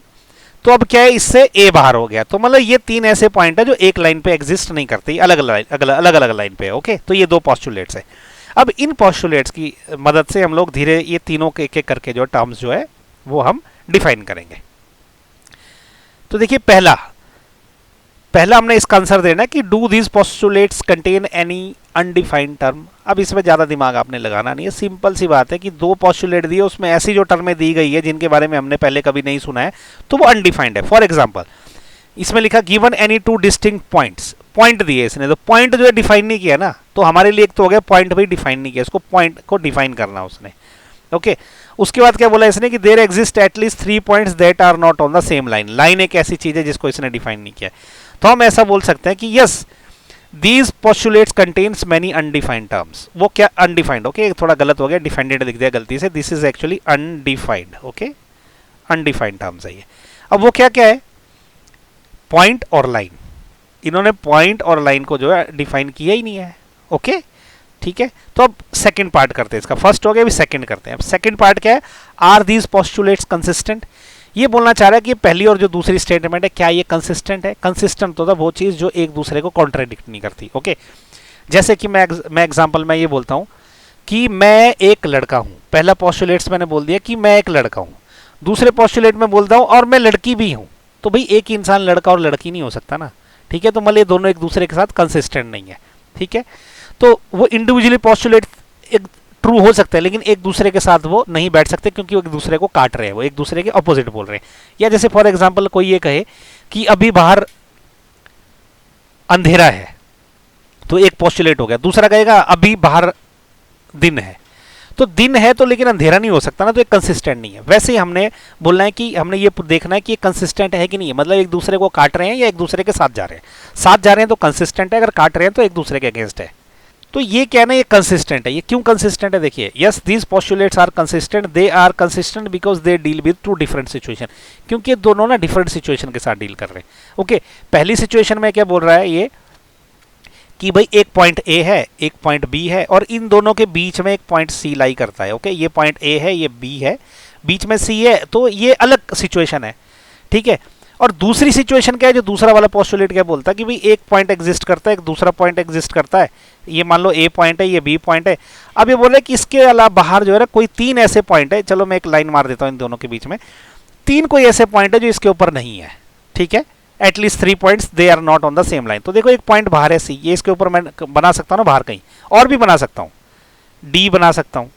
तो अब क्या है, इससे ए बाहर हो गया। तो मतलब ये 3 ऐसे पॉइंट है जो एक लाइन पे एग्जिस्ट नहीं करते, अलग अलग लाइन पे, ओके। तो ये 2 पोस्टुलेट्स है। अब इन पोस्टुलेट्स की मदद से हम लोग धीरे ये तीनों के एक एक करके जो टर्म्स जो है वो हम डिफाइन करेंगे। तो देखिए पहला हमने इसका आंसर देना है कि do these postulates contain any undefined term. अब इसमें ज़्यादा दिमाग आपने लगाना नहीं है, सिंपल सी बात है कि 2 पोस्टुलेट दिए, उसमें ऐसी जो टर्में दी गई है जिनके बारे में हमने पहले कभी नहीं सुना है तो वो अनडिफाइंड है। फॉर एग्जाम्पल इसमें लिखा given any two distinct points, point दिए इसने, तो पॉइंट जो है डिफाइन नहीं किया ना, तो हमारे लिए एक तो हो गया पॉइंट भी डिफाइन नहीं किया, इसको पॉइंट को डिफाइन करना उसने, ओके। उसके बाद क्या बोला इसने कि there exist at least 3 points that are not on the same line. Line एक ऐसी चीज है जिसको इसने डिफाइन नहीं किया, तो हम ऐसा बोल सकते हैं कि yes these postulates contains many undefined terms. वो क्या अनडिफाइंड, ओके, थोड़ा गलत हो गया, डिफाइंड लिख दिया गलती से, this is actually undefined, okay, undefined terms है ये। अब वो क्या क्या है, पॉइंट और लाइन, इन्होंने पॉइंट और लाइन को जो है डिफाइन किया ही नहीं है। ओके ठीक है, तो अब सेकंड पार्ट करते हैं इसका। फर्स्ट हो गया, अभी सेकंड करते हैं। अब सेकंड पार्ट क्या है, आर दीज पोस्टुलेट्स कंसिस्टेंट। ये बोलना चाह रहा है कि पहली और जो दूसरी स्टेटमेंट है क्या ये कंसिस्टेंट है। कंसिस्टेंट तो था वो चीज़ जो एक दूसरे को कॉन्ट्राडिक्ट नहीं करती। ओके जैसे कि मैं एग्जाम्पल में ये बोलता हूँ कि मैं एक लड़का हूँ। पहला पोस्टुलेट्स मैंने बोल दिया कि मैं एक लड़का हूँ, दूसरे पोस्टुलेट में बोलता हूँ और मैं लड़की भी हूँ। तो भाई एक ही इंसान लड़का और लड़की नहीं हो सकता ना, ठीक है। तो मतलब ये दोनों एक दूसरे के साथ कंसिस्टेंट नहीं है, ठीक है। तो वो इंडिविजुअली पोस्टुलेट एक ट्रू हो सकते हैं, लेकिन एक दूसरे के साथ वो नहीं बैठ सकते क्योंकि वो एक दूसरे को काट रहे हैं, वो एक दूसरे के अपोजिट बोल रहे हैं। या जैसे फॉर एग्जांपल कोई ये कहे कि अभी बाहर अंधेरा है, तो एक पोस्टुलेट हो गया। दूसरा कहेगा अभी बाहर दिन है, तो दिन है तो लेकिन अंधेरा नहीं हो सकता ना, तो एक कंसिस्टेंट नहीं है। वैसे ही हमने बोलना है कि हमने ये देखना है कि ये कंसिस्टेंट है कि नहीं है, मतलब एक दूसरे को काट रहे हैं या एक दूसरे के साथ जा रहे हैं। साथ जा रहे हैं तो कंसिस्टेंट है, अगर काट रहे हैं तो एक दूसरे के अगेंस्ट है। तो ये कहना ये कंसिस्टेंट है। ये क्यों कंसिस्टेंट है, देखिए, yes these postulates are consistent, they are consistent because they deal with two different situation, क्योंकि ये दोनों ना डिफरेंट सिचुएशन के साथ डील कर रहे हैं। ओके पहली सिचुएशन में क्या बोल रहा है ये कि भाई एक पॉइंट ए है, एक पॉइंट बी है, और इन दोनों के बीच में एक पॉइंट सी लाई करता है। ओके ये पॉइंट ए है, ये बी है, बीच में सी है, तो ये अलग सिचुएशन है, ठीक है। और दूसरी सिचुएशन क्या है, जो दूसरा वाला पोस्टुलेट क्या बोलता है कि भाई एक पॉइंट एग्जिस्ट करता है, एक दूसरा पॉइंट एग्जिस्ट करता है। ये मान लो ए पॉइंट है, ये बी पॉइंट है। अब ये बोल रहे हैं कि इसके अलावा बाहर जो है ना कोई तीन ऐसे पॉइंट है, चलो मैं एक लाइन मार देता हूँ इन दोनों के बीच में, तीन कोई ऐसे पॉइंट है जो इसके ऊपर नहीं है, ठीक है। At least 3 points they are not on the same line. तो देखो एक पॉइंट बाहर है सी, ये इसके ऊपर मैं बना सकता हूँ ना बाहर कहीं, और भी बना सकता हूँ, डी बना सकता हूँ,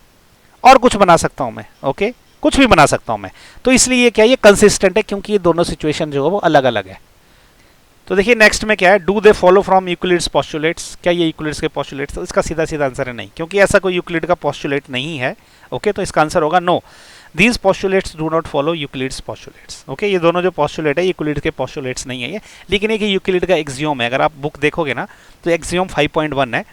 और कुछ बना सकता हूँ मैं। ओके कुछ भी बना सकता हूँ मैं। तो इसलिए ये क्या, ये कंसिस्टेंट है क्योंकि ये दोनों सिचुएशन जो है वो अलग अलग है। तो देखिए नेक्स्ट में क्या है, do they follow from Euclid's postulates. क्या ये यूक्लिड्स के पोस्टुलेट्स, तो इसका सीधा सीधा आंसर है नहीं, क्योंकि ऐसा कोई यूक्लिड का पोस्टुलेट नहीं है। ओके तो इसका आंसर होगा no, these postulates do not follow Euclid's postulates. Okay ये दोनों जो पोस्टुलेट है यूक्लिड के पोस्टुलेट्स नहीं है ये, लेकिन एक यूक्लिड का एक्सियोम है। अगर आप बुक देखोगे ना तो एक्सियोम 5.1 है,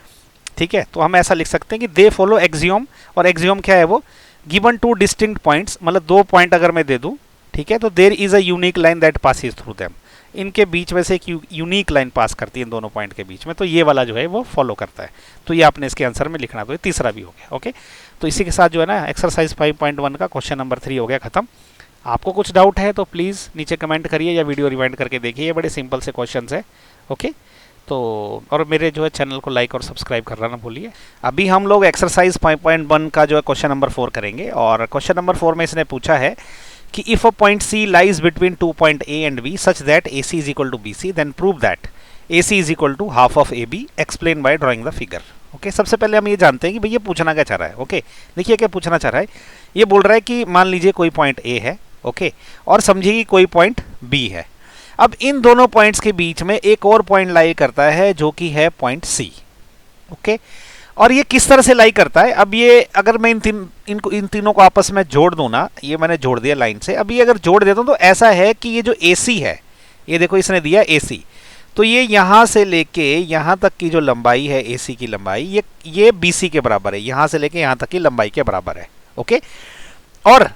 ठीक है। तो हम ऐसा लिख सकते हैं कि दे फॉलो एक्सियोम, और एक्सियोम क्या है वो, गिवन टू डिस्टिंक्ट पॉइंट्स, मतलब दो पॉइंट अगर मैं दे दूं, ठीक है, तो there is a unique line that passes through them. इनके बीच में से एक यूनिक लाइन पास करती है इन दोनों पॉइंट के बीच में, तो ये वाला जो है वो फॉलो करता है। तो ये आपने इसके आंसर में लिखना, तो ये तीसरा भी हो गया। ओके तो इसी के साथ जो है ना एक्सरसाइज 5.1 का क्वेश्चन नंबर 3 हो गया खत्म। आपको कुछ डाउट है तो प्लीज़ नीचे कमेंट करिए या वीडियो रिवाइंड करके देखिए, ये बड़े सिंपल से क्वेश्चन है। ओके तो और मेरे जो है चैनल को लाइक और सब्सक्राइब करना ना भूलिए। अभी हम लोग एक्सरसाइज 5.1 का जो है क्वेश्चन नंबर 4 करेंगे, और क्वेश्चन नंबर 4 में इसने पूछा है कि if a point C lies between 2 point A and B such that A C is equal to B C, then prove that A C is equal to half of A B, explain by drawing the figure. Okay सबसे पहले हम ये जानते हैं कि भाई ये पूछना क्या चाह रहा है। ओके देखिए क्या पूछना चाह रहा है, ये बोल रहा है कि मान लीजिए कोई पॉइंट ए है, ओके, और समझिए कि कोई पॉइंट बी है। अब इन दोनों पॉइंट्स के बीच में एक और पॉइंट लाई करता है जो कि है पॉइंट सी। ओके और ये किस तरह से लाई करता है, अब ये अगर मैं इन तीनों को आपस में जोड़ दूं ना, ये मैंने जोड़ दिया लाइन से, अब ये अगर जोड़ देता हूं तो ऐसा है कि ये जो AC है, ये देखो इसने दिया AC, तो ये यहां से लेके यहां तक की जो लंबाई है AC की लंबाई, ये BC के बराबर है, यहां से लेके यहां तक की लंबाई के बराबर है। ओके और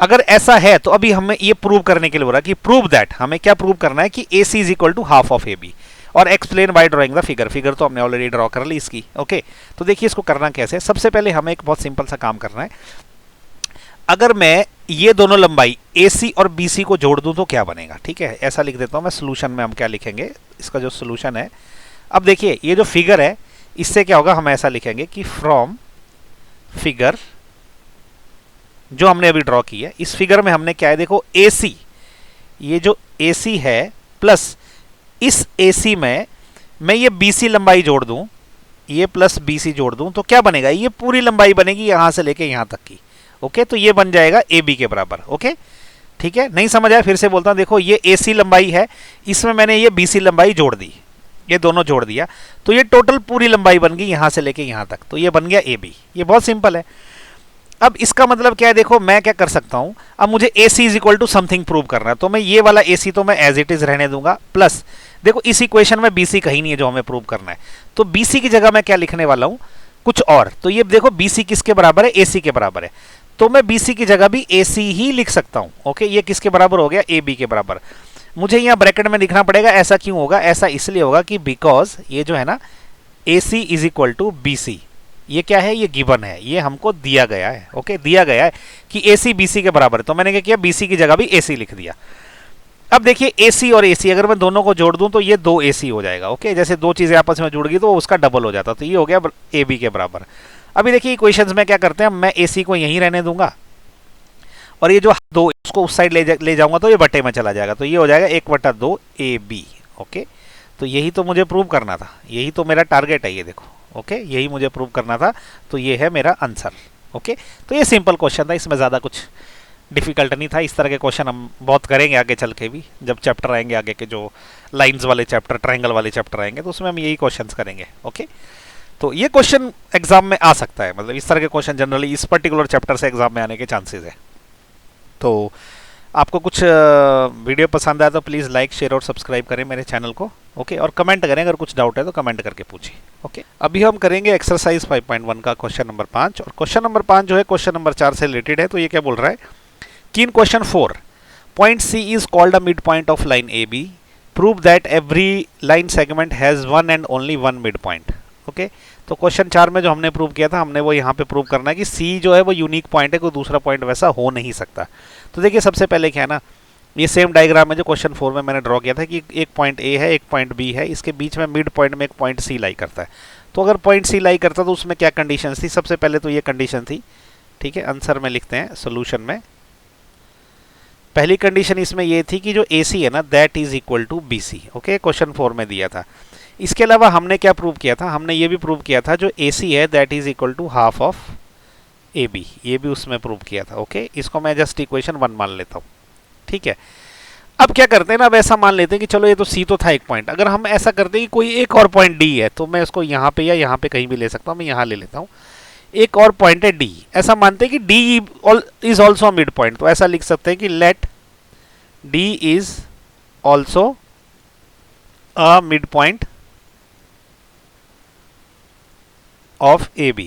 अगर ऐसा है तो अभी हमें ये प्रूव करने के लिए बोल रहा है कि प्रूव दैट, हमें क्या प्रूव करना है कि AC is equal to half of AB, और explain by drawing the figure. Figure तो हमने ऑलरेडी ड्रॉ कर ली इसकी। ओके तो देखिए इसको करना कैसे, सबसे पहले हमें एक बहुत सिंपल सा काम करना है। अगर मैं ये दोनों लंबाई AC और BC को जोड़ दूं तो क्या बनेगा, ठीक है, ऐसा लिख देता हूं मैं। सोल्यूशन में हम क्या लिखेंगे, इसका जो सोल्यूशन है, अब देखिए ये जो फिगर है इससे क्या होगा, हम ऐसा लिखेंगे कि फ्रॉम फिगर जो हमने अभी ड्रॉ की है, इस फिगर में हमने क्या है, देखो AC, ये जो AC है प्लस इस AC में मैं ये BC लंबाई जोड़ दूं, ये प्लस BC जोड़ दूं तो क्या बनेगा, ये पूरी लंबाई बनेगी यहां से लेके यहां तक की। ओके तो ये बन जाएगा AB के बराबर। ओके ठीक है, नहीं समझ आया फिर से बोलता हूं, देखो ये AC लंबाई है, इसमें मैंने ये BC लंबाई जोड़ दी, ये दोनों जोड़ दिया, तो ये टोटल पूरी लंबाई बन गई यहां से लेके यहां तक, तो ये बन गया AB। ये बहुत सिंपल है। अब इसका मतलब क्या है, देखो मैं क्या कर सकता हूं, अब मुझे AC is equal to something prove करना है, तो मैं ये वाला AC तो मैं एज इट इज रहने दूंगा, प्लस देखो इस इक्वेशन में BC कहीं नहीं है जो हमें प्रूव करना है, तो BC की जगह मैं क्या लिखने वाला हूं, कुछ और। तो ये देखो BC किसके बराबर है, AC के बराबर है, तो मैं BC की जगह भी AC ही लिख सकता हूं। ओके ये किसके बराबर हो गया, AB के बराबर। मुझे यहाँ ब्रैकेट में लिखना पड़ेगा, ऐसा क्यों होगा? ऐसा इसलिए होगा कि बिकॉज ये जो है ना AC is equal to BC, ये क्या है? ये गिवन है, ये हमको दिया गया है। ओके, दिया गया है कि AC BC के बराबर है, तो मैंने क्या किया, BC की जगह भी AC लिख दिया। अब देखिए AC और AC अगर मैं दोनों को जोड़ दूं तो ये 2 AC हो जाएगा। ओके, जैसे दो चीजें आपस में जुड़ गई तो उसका डबल हो जाता, तो ये हो गया AB के बराबर। अभी देखिए इक्वेशंस में क्या करते हैं, मैं AC को यहीं रहने दूंगा और ये जो 2 उसको उस साइड ले जाऊंगा तो ये बटे में चला जाएगा, तो ये हो जाएगा 1/2 AB। ओके, तो यही तो मुझे प्रूव करना था, यही तो मेरा टारगेट है, ये देखो। ओके, यही मुझे प्रूव करना था, तो ये है मेरा आंसर। ओके, तो ये सिंपल क्वेश्चन था, इसमें ज़्यादा कुछ डिफिकल्ट नहीं था। इस तरह के क्वेश्चन हम बहुत करेंगे आगे चल के भी, जब चैप्टर आएंगे आगे के, जो लाइंस वाले चैप्टर, ट्रायंगल वाले चैप्टर आएंगे, तो उसमें हम यही क्वेश्चंस करेंगे। ओके, तो ये क्वेश्चन एग्जाम में आ सकता है, मतलब इस तरह के क्वेश्चन जनरली इस पर्टिकुलर चैप्टर से एग्जाम में आने के चांसेस है। तो आपको कुछ वीडियो पसंद आया तो प्लीज़ लाइक, शेयर और सब्सक्राइब करें मेरे चैनल को। ओके, और कमेंट करें, अगर कुछ डाउट है तो कमेंट करके पूछिए। ओके, अभी हम करेंगे एक्सरसाइज 5.1 का क्वेश्चन नंबर 5, और क्वेश्चन नंबर 5 जो है क्वेश्चन नंबर 4 से रिलेटेड है। तो ये क्या बोल रहा है कि in question 4 point C is called a mid point of line AB, prove that every line segment has one and only one mid point. Okay, तो क्वेश्चन 4 में जो हमने प्रूव किया था, हमने वो यहाँ पे प्रूव करना है कि C जो है वो यूनिक पॉइंट है, कोई दूसरा पॉइंट वैसा हो नहीं सकता। तो देखिए सबसे पहले क्या है ना, ये सेम डायग्राम है जो क्वेश्चन 4 में मैंने ड्रॉ किया था कि एक पॉइंट A है, एक पॉइंट B है, इसके बीच में मिड पॉइंट में एक पॉइंट C लाई करता है। तो अगर पॉइंट C लाई करता तो उसमें क्या कंडीशन थी? सबसे पहले तो ये कंडीशन थी, ठीक है, आंसर में लिखते हैं सोल्यूशन में। पहली कंडीशन इसमें ये थी कि जो AC है ना, that is equal to BC। Okay, question 4 में दिया था। इसके अलावा हमने क्या प्रूव किया था? हमने ये भी प्रूव किया था जो AC है that is equal to half of AB, ये भी उसमें प्रूव किया था। ओके, इसको मैं जस्ट इक्वेशन 1 मान लेता हूँ, ठीक है। अब क्या करते हैं ना, अब ऐसा मान लेते हैं कि चलो ये तो C तो था एक पॉइंट, अगर हम ऐसा करते हैं कि कोई एक और पॉइंट D है, तो मैं उसको यहाँ पे या यहाँ पे कहीं भी ले सकता हूँ, मैं यहाँ ले लेता हूँ। एक और पॉइंट है D, ऐसा मानते हैं कि D is also mid point, तो ऐसा लिख सकते हैं कि let D is also a mid point of AB।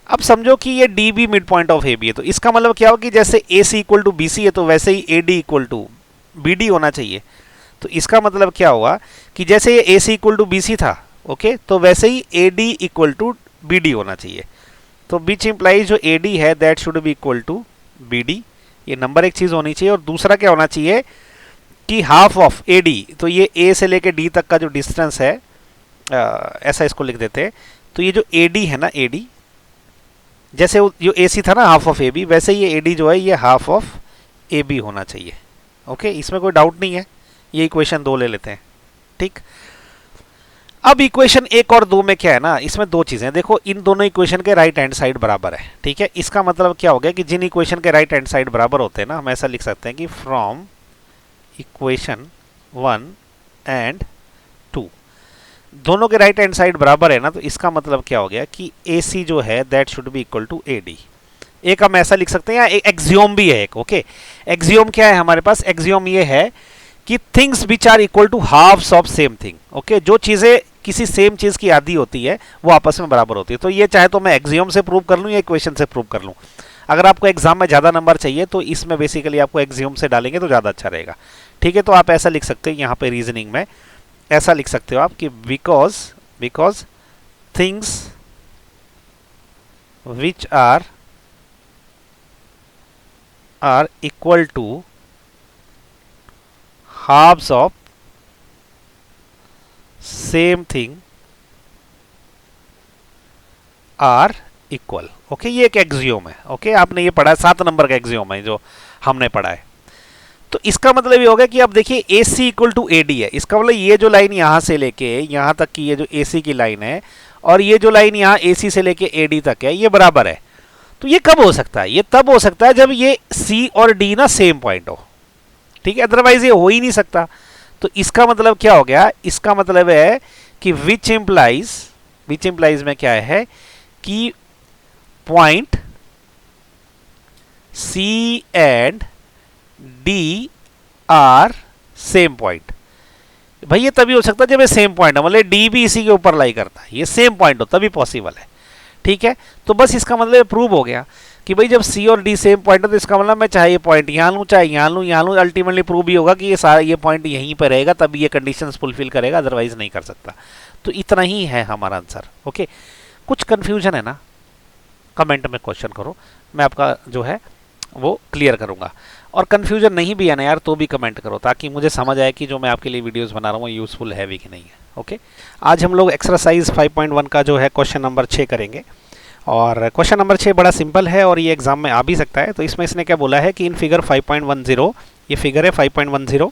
अब समझो कि ये D भी मिड पॉइंट ऑफ AB है, तो इसका मतलब क्या होगा कि जैसे AC इक्वल टू BC है तो वैसे ही AD इक्वल टू BD होना चाहिए। तो इसका मतलब क्या हुआ कि जैसे ये AC इक्वल टू BC था, ओके, तो वैसे ही AD इक्वल टू BD होना चाहिए। तो विच इम्प्लाइज जो AD है that should be equal to BD, ये नंबर एक चीज़ होनी चाहिए। और दूसरा क्या होना चाहिए कि हाफ ऑफ AD, तो ये A से लेके D तक का जो डिस्टेंस है, ऐसा इसको लिख देते हैं। तो ये जो AD है ना, AD जैसे जो AC था ना हाफ ऑफ AB, वैसे ये AD जो है ये हाफ ऑफ AB होना चाहिए। ओके, इसमें कोई डाउट नहीं है। ये इक्वेशन 2 ले लेते हैं, ठीक। अब इक्वेशन 1 और 2 में क्या है ना, इसमें दो चीजें देखो, इन दोनों इक्वेशन के राइट हैंड साइड बराबर है, ठीक है। इसका मतलब क्या हो गया कि जिन इक्वेशन के राइट हैंड साइड बराबर होते हैं ना, हम ऐसा लिख सकते हैं कि फ्रॉम इक्वेशन 1 एंड 2 दोनों के राइट हैंड साइड बराबर है ना, तो इसका मतलब क्या हो गया कि AC जो है that should be equal to AD। एक हम ऐसा लिख सकते हैं, या एक एक्सियोम भी है एक। ओके, एक्सियोम क्या है हमारे पास? एक्सियोम ये है कि things which are equal to halves of same thing. Okay, जो चीजें किसी सेम चीज की आधी होती है वो आपस में बराबर होती है। तो ये चाहे तो मैं एक्सियोम से प्रूव कर लूँ या इक्वेशन से प्रूव कर लूँ। अगर आपको एग्जाम में ज़्यादा नंबर चाहिए तो इसमें बेसिकली आपको एक्सियोम से डालेंगे तो ज़्यादा अच्छा रहेगा, ठीक है। तो आप ऐसा लिख सकते हैं यहाँ पे रीजनिंग में, ऐसा लिख सकते हो आप कि because things which are equal to halves of same thing are equal। Okay, ये एक एक्सियोम है। ओके, आपने ये पढ़ा है, 7 नंबर का एक्सियोम है जो हमने पढ़ा है। तो इसका मतलब ये होगा कि अब देखिए AC इक्वल टू AD है, इसका मतलब ये जो लाइन यहां से लेके यहां तक की ये जो AC की लाइन है और ये जो लाइन यहां AC से लेके AD तक है, ये बराबर है। तो ये कब हो सकता है? ये तब हो सकता है जब ये C और D ना सेम पॉइंट हो, ठीक है, अदरवाइज ये हो ही नहीं सकता। तो इसका मतलब क्या हो गया? इसका मतलब है कि विच इम्प्लाइज में क्या है कि point C and D are same point. भाई ये तभी हो सकता है जब ये सेम पॉइंट है, मतलब D भी इसी के ऊपर लाई करता है, ये सेम पॉइंट हो तभी पॉसिबल है, ठीक है। तो बस इसका मतलब प्रूव हो गया कि भाई जब सी और डी सेम पॉइंट है तो इसका मतलब मैं चाहे ये पॉइंट यहाँ लूँ चाहे यहाँ लूँ, अल्टीमेटली प्रूव भी होगा कि ये सारा ये पॉइंट यहीं पर रहेगा, तभी ये कंडीशंस फुलफिल करेगा, अदरवाइज नहीं कर सकता। तो इतना ही है हमारा आंसर। ओके, कुछ कन्फ्यूजन है ना, कमेंट में क्वेश्चन करो, मैं आपका जो है वो क्लियर करूँगा। और कन्फ्यूजन नहीं भी है ना यार, तो भी कमेंट करो ताकि मुझे समझ आए कि जो मैं आपके लिए वीडियोस बना रहा हूँ यूज़फुल है भी कि नहीं है। ओके, आज हम लोग एक्सरसाइज 5.1 का जो है क्वेश्चन नंबर 6 करेंगे। और क्वेश्चन नंबर 6 बड़ा सिंपल है और ये एग्जाम में आ भी सकता है। तो इसमें इसने क्या बोला है कि इन फिगर 5.10, ये फिगर है 5.10,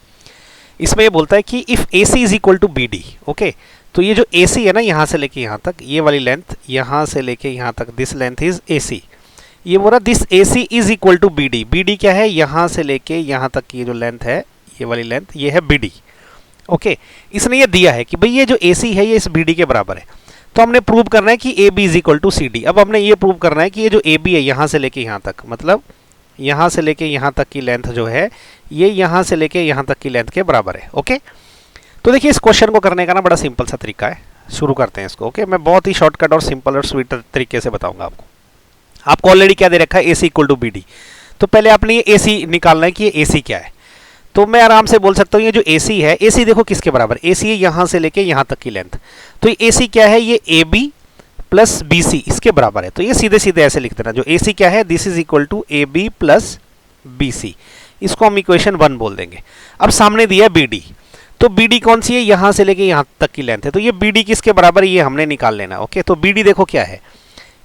इसमें ये बोलता है कि if A C is equal to B D. Okay, तो ये जो ए सी है ना, यहाँ से लेके यहाँ तक, ये वाली लेंथ यहाँ से लेके यहाँ तक, this length is A C. ये बोला this A C is equal to B D. B D क्या है, यहाँ से लेके यहाँ तक की ये जो लेंथ है, ये वाली लेंथ, ये है बी डी। ओके, इसने ये दिया है कि भाई ये जो ए सी है ये इस बी डी के बराबर है। तो हमने प्रूव करना है कि A B is equal to C D. अब हमने ये प्रूव करना है कि ये जो ए बी है यहाँ से लेके यहाँ तक, मतलब यहाँ से लेके यहाँ तक की लेंथ जो है ये यहाँ से लेके यहाँ तक की लेंथ के बराबर है। ओके, तो देखिए इस क्वेश्चन को करने का ना बड़ा सिंपल सा तरीका है, शुरू करते हैं इसको। ओके, मैं बहुत ही शॉर्टकट और सिंपल और स्वीट तरीके से बताऊंगा आपको। आपको ऑलरेडी क्या दे रखा है, ए सी इक्वल टू बी डी। तो पहले आपने ये ए सी निकालना है कि ये ए सी क्या है। तो मैं आराम से बोल सकता हूँ ये जो ए सी है, ए सी देखो किसके बराबर, ए सी है यहाँ से लेके यहाँ तक की लेंथ। तो ये ए सी क्या है, ये A B plus B C इसके बराबर है। तो ये सीधे सीधे ऐसे लिख देना, जो ए सी क्या है, this is equal to A B plus B C. इसको हम इक्वेशन 1 बोल देंगे। अब सामने दिया है बी डी, तो बी डी कौन सी है, यहाँ से लेके यहाँ तक की लेंथ है। तो ये बी डी किसके बराबर है, ये हमने निकाल लेना। ओके, तो बी डी देखो क्या है,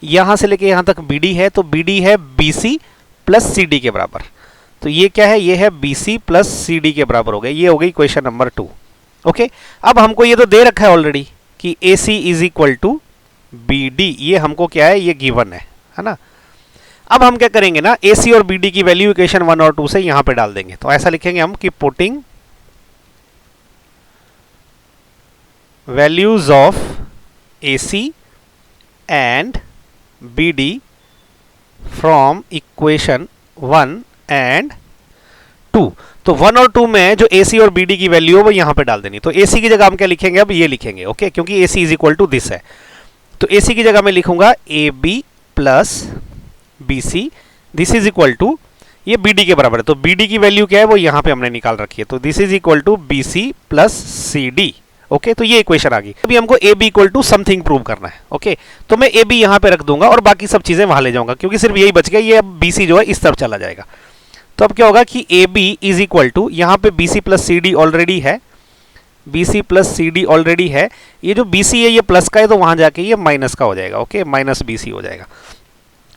यहाँ से लेके यहाँ तक बी डी है, तो बी डी है B C plus C D के बराबर। तो ये क्या है, ये है B C plus C D के बराबर हो गया। ये हो गई क्वेश्चन नंबर 2। ओके, अब हमको ये तो दे रखा है ऑलरेडी कि A C is equal to B D, ये हमको क्या है, ये गिवन है ना। अब हम क्या करेंगे ना, ए सी और बी डी की वैल्यू इक्वेशन 1 और 2 से यहाँ पे डाल देंगे। तो ऐसा लिखेंगे हम कि putting values of A C and B D from equation 1 and 2। तो 1 और 2 में जो ए सी और बी डी की वैल्यू है वो यहाँ पे डाल देनी। तो ए सी की जगह हम क्या लिखेंगे, अब ये लिखेंगे। ओके, क्योंकि A C is equal to this है, तो ए सी की जगह मैं लिखूंगा A B plus B C, this is equal to, ये बी डी के बराबर है। तो बी डी की वैल्यू क्या है, वो यहाँ पे हमने निकाल रखी है। तो this is equal to B C plus C D. Okay, तो ये इक्वेशन आ गई। अभी हमको A B equal to something prove करना है। ओके, तो मैं ए बी यहाँ पे रख दूंगा और बाकी सब चीजें वहां ले जाऊंगा, क्योंकि सिर्फ यही बच गया, ये अब बी सी जो है इस तरफ चला जाएगा। तो अब क्या होगा कि A B is equal to, यहाँ पे B C plus C D already है, B C plus C D already है। ये जो बी सी है ये प्लस का है, तो वहां जाके ये माइनस का हो जाएगा। ओके, माइनस बी सी हो जाएगा।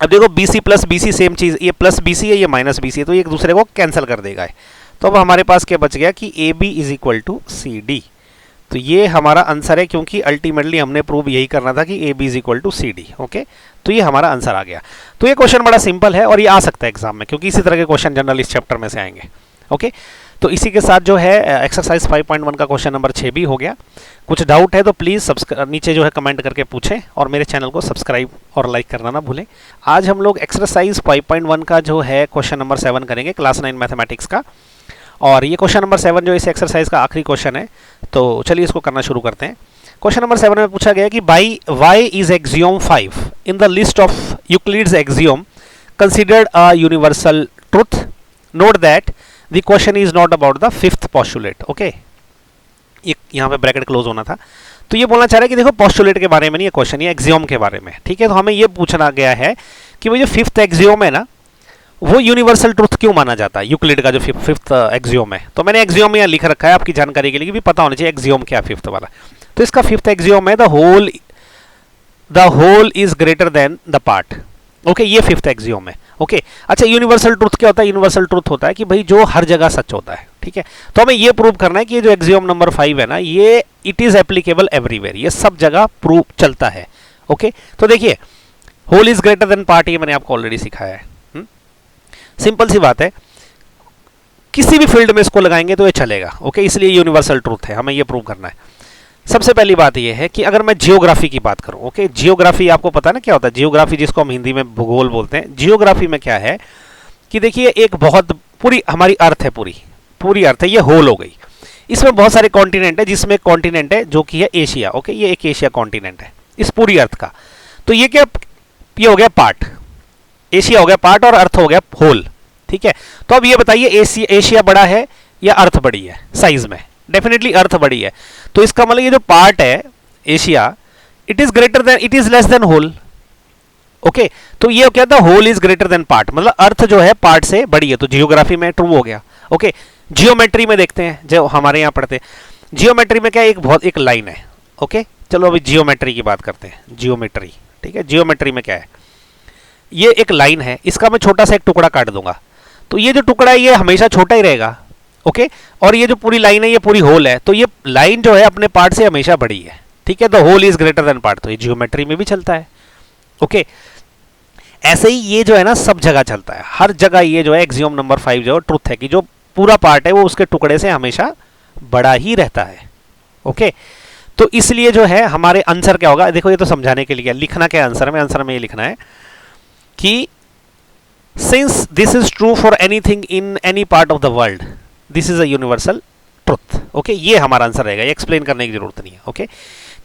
अब देखो B C plus B C same चीज, ये प्लस बी सी है, ये माइनस बी सी है, तो ये एक दूसरे को कैंसिल कर देगा। तो अब हमारे पास क्या बच गया कि A B is equal to C D. तो ये हमारा आंसर है, क्योंकि अल्टीमेटली हमने प्रूव यही करना था कि A B is equal to C D. Okay, तो ये हमारा आंसर आ गया। तो ये क्वेश्चन बड़ा सिंपल है और ये आ सकता है एग्जाम में, क्योंकि इसी तरह के क्वेश्चन जनरल इस चैप्टर में से आएंगे। ओके, तो इसी के साथ जो है एक्सरसाइज 5.1 का क्वेश्चन नंबर 6 भी हो गया। कुछ डाउट है तो प्लीज़ नीचे जो है कमेंट करके पूछें और मेरे चैनल को सब्सक्राइब और लाइक करना ना भूलें। आज हम लोग एक्सरसाइज 5.1 का जो है क्वेश्चन नंबर 7 करेंगे, क्लास 9 मैथमेटिक्स का। और ये क्वेश्चन नंबर 7 जो इस एक्सरसाइज का आखिरी क्वेश्चन है, तो चलिए इसको करना शुरू करते हैं। क्वेश्चन नंबर 7 में पूछा गया कि by why is axiom 5 in the list of Euclid's axiom considered a universal truth, note that the question is not about the fifth postulate. Okay, यहाँ पे ब्रैकेट क्लोज होना था। तो ये बोलना चाह रहा है कि देखो पोस्टुलेट के बारे में नहीं, ये क्वेश्चन ये एक्सियोम के बारे में। ठीक है, तो हमें ये पूछना गया है कि वो जो फिफ्थ एक्सियोम है ना, वो यूनिवर्सल ट्रुथ क्यों माना जाता है, यूक्लिड का जो फिफ्थ एक्सियोम है। तो मैंने एक्सियोम यहाँ लिख रखा है आपकी जानकारी के लिए, भी पता होना चाहिए एक्सियोम क्या है फिफ्थ वाला। तो इसका फिफ्थ एक्सियोम है the whole is greater than the part. Okay, ये फिफ्थ एक्सियोम है। ओके, अच्छा यूनिवर्सल ट्रुथ क्या होता है, यूनिवर्सल ट्रुथ होता है कि भाई जो हर जगह सच होता है। ठीक है, तो हमें ये प्रूव करना है कि ये जो एक्सियोम नंबर 5 है ना, ये इट इज एप्लीकेबल एवरीवेयर, ये सब जगह प्रूव चलता है। ओके, तो देखिए whole is greater than part, ये मैंने आपको ऑलरेडी सिखाया है। सिंपल सी बात है, किसी भी फील्ड में इसको लगाएंगे तो ये चलेगा। ओके, इसलिए यूनिवर्सल ट्रुथ है, हमें ये प्रूव करना है। सबसे पहली बात ये है कि अगर मैं जियोग्राफी की बात करूं, ओके, जियोग्राफी आपको पता है ना क्या होता है, जियोग्राफी जिसको हम हिंदी में भूगोल बोलते हैं। जियोग्राफी में क्या है कि देखिए एक बहुत पूरी हमारी अर्थ है, पूरी अर्थ है, ये होल हो गई। इसमें बहुत सारे कॉन्टिनेंट है, जिसमें कॉन्टिनेंट है जो कि है एशिया। ओके, ये एक एशिया कॉन्टिनेंट है इस पूरी अर्थ का। तो ये क्या, ये हो गया पार्ट, एशिया हो गया पार्ट और अर्थ हो गया होल, ठीक है। तो अब ये बताइए एशिया बड़ा है या अर्थ बड़ी है साइज में? डेफिनेटली अर्थ बड़ी है। तो इसका मतलब ये जो पार्ट है Asia, it is greater than, it is less than whole. Okay, तो ये क्या था, whole is greater than part, मतलब अर्थ जो है पार्ट से बड़ी है। तो जियोग्राफी में ट्रू हो गया। ओके, जियोमेट्री में देखते हैं, जो हमारे यहाँ पढ़ते हैं जियोमेट्री में क्या है, एक लाइन है। ओके, चलो अभी जियोमेट्री की बात करते हैं। जियोमेट्री, ठीक है, जियोमेट्री में क्या है, ये एक लाइन है, इसका मैं छोटा सा एक टुकड़ा काट दूंगा, तो ये जो टुकड़ा है ये हमेशा छोटा ही रहेगा। ओके, और ये जो पूरी लाइन है ये पूरी होल है, तो ये लाइन जो है अपने पार्ट से हमेशा बड़ी है, ठीक है। तो whole is greater than part, तो ये जियोमेट्री में भी चलता है। ओके, ऐसे ही ये जो है ना सब जगह चलता है, हर जगह ये जो है एक्सियोम नंबर 5 जो ट्रुथ है कि जो पूरा पार्ट है वो उसके टुकड़े से हमेशा बड़ा ही रहता है। ओके, तो इसलिए जो है हमारे आंसर क्या होगा, देखो ये तो समझाने के लिए लिखना क्या है आंसर में, आंसर में ये लिखना है कि since this is true for anything in any part of the world, this is a universal truth. Okay, ये हमारा आंसर रहेगा, ये एक्सप्लेन करने की जरूरत नहीं है। ओके,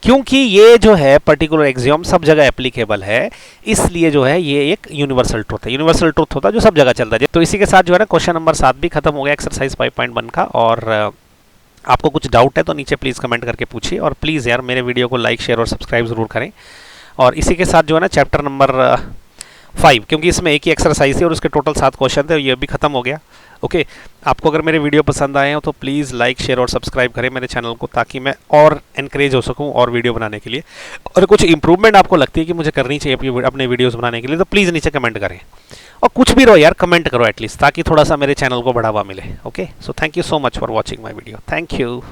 क्योंकि ये जो है पर्टिकुलर एक्सियोम सब जगह एप्लीकेबल है, इसलिए जो है ये एक यूनिवर्सल ट्रुथ है। यूनिवर्सल ट्रुथ होता है जो सब जगह चलता है। तो इसी के साथ जो है ना क्वेश्चन नंबर 7 भी खत्म हो गया एक्सरसाइज 5.1 का। और आपको कुछ डाउट है तो नीचे प्लीज़ कमेंट करके पूछिए, और प्लीज़ यार मेरे वीडियो को लाइक शेयर और सब्सक्राइब जरूर करें। और इसी के साथ जो है ना चैप्टर नंबर 5, क्योंकि इसमें एक ही एक्सरसाइज थी और उसके टोटल 7 क्वेश्चन थे, ये भी खत्म हो गया। ओके, आपको अगर मेरे वीडियो पसंद आए हो तो प्लीज़ लाइक शेयर और सब्सक्राइब करें मेरे चैनल को, ताकि मैं और एनकरेज हो सकूं और वीडियो बनाने के लिए। और कुछ इंप्रूवमेंट आपको लगती है कि मुझे करनी चाहिए अपने वीडियोस बनाने के लिए, तो प्लीज़ नीचे कमेंट करें, और कुछ भी रहो यार कमेंट करो एटलीस्ट, ताकि थोड़ा सा मेरे चैनल को बढ़ावा मिले। Okay, so thank you so much for watching my video, thank you.